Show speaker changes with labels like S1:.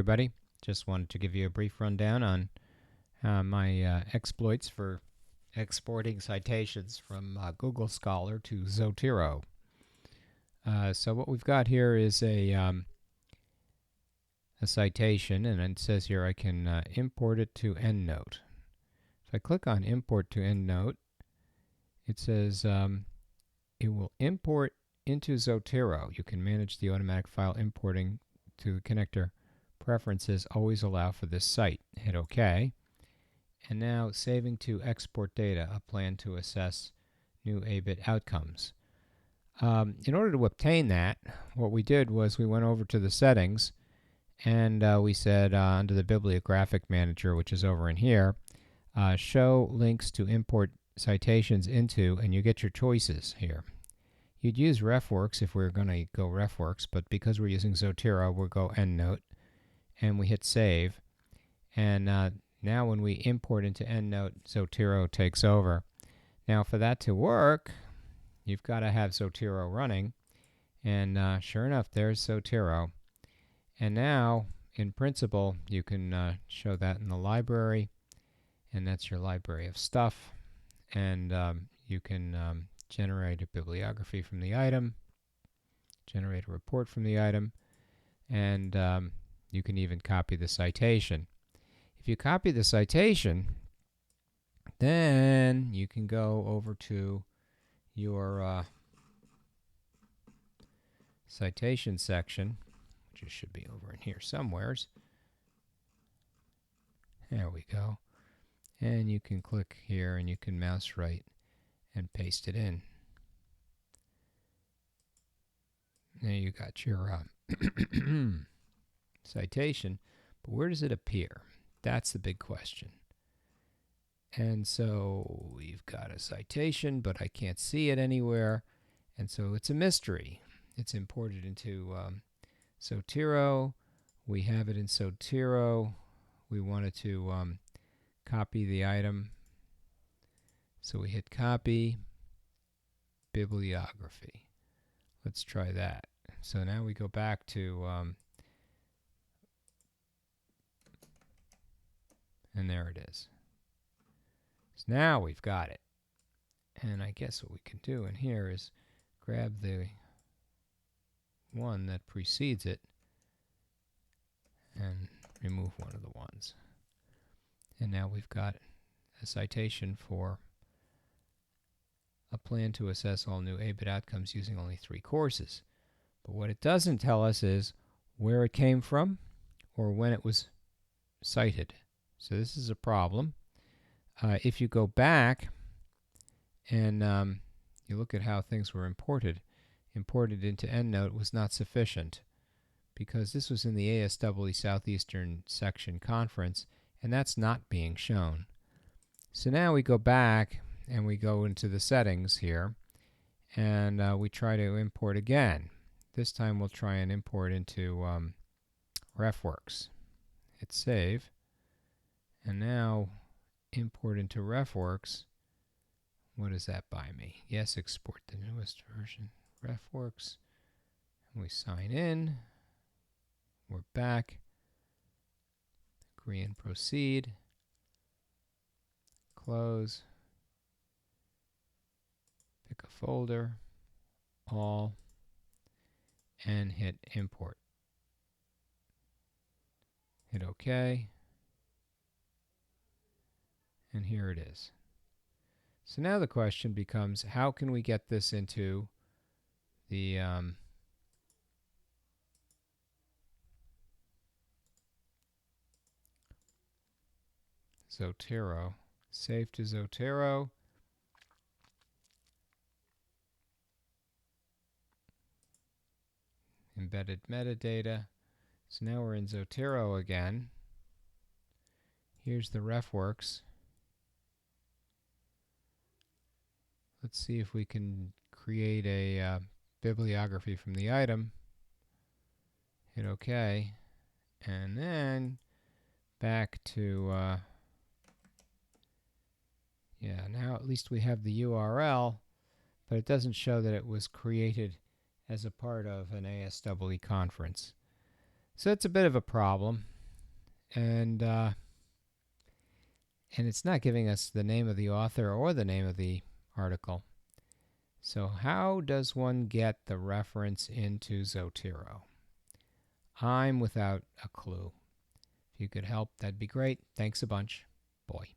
S1: Everybody. Just wanted to give you a brief rundown on my exploits for exporting citations from Google Scholar to Zotero. So what we've got here is a citation, and it says here I can import it to EndNote. If I click on Import to EndNote, it says it will import into Zotero. You can manage the automatic file importing to the connector. Preferences always allow for this site. Hit OK. And now saving to export data, a plan to assess new A-bit outcomes. In order to obtain that, what we did was we went over to the settings and we said under the bibliographic manager, which is over in here, show links to import citations into, and you get your choices here. You'd use RefWorks if we were going to go RefWorks, but because we're using Zotero, we'll go EndNote. And we hit save, and now when we import into EndNote, Zotero takes over. Now for that to work, you've got to have Zotero running, and sure enough, there's Zotero. And now, in principle, you can show that in the library, and that's your library of stuff, and you can generate a bibliography from the item, generate a report from the item, and you can even copy the citation. If you copy the citation, then you can go over to your citation section, which should be over in here somewheres. There we go. And you can click here and you can mouse right and paste it in. There you got your citation, but where does it appear? That's the big question. And so we've got a citation, but I can't see it anywhere, and so it's a mystery. It's imported into Zotero. We have it in Zotero. We wanted to copy the item, so we hit copy, bibliography. Let's try that. So now we go back to and there it is. So now we've got it. And I guess what we can do in here is grab the one that precedes it and remove one of the ones. And now we've got a citation for a plan to assess all new A-bit outcomes using only 3 courses. But what it doesn't tell us is where it came from or when it was cited. So this is a problem. If you go back and you look at how things were imported into EndNote was not sufficient because this was in the ASWE Southeastern Section Conference, and that's not being shown. So now we go back and we go into the settings here, and we try to import again. This time we'll try and import into RefWorks. Hit save. And now import into RefWorks. What does that buy me? Yes, export the newest version. RefWorks. And we sign in. We're back. Agree and proceed. Close. Pick a folder. All. And hit import. Hit OK. And here it is. So now the question becomes, how can we get this into the Zotero? Save to Zotero. Embedded metadata. So now we're in Zotero again. Here's the RefWorks. Let's see if we can create a bibliography from the item. Hit OK. And then back to, yeah, now at least we have the URL, but it doesn't show that it was created as a part of an ASWE conference. So it's a bit of a problem. and it's not giving us the name of the author or the name of the article. So how does one get the reference into Zotero? I'm without a clue. If you could help, that'd be great. Thanks a bunch. Boy.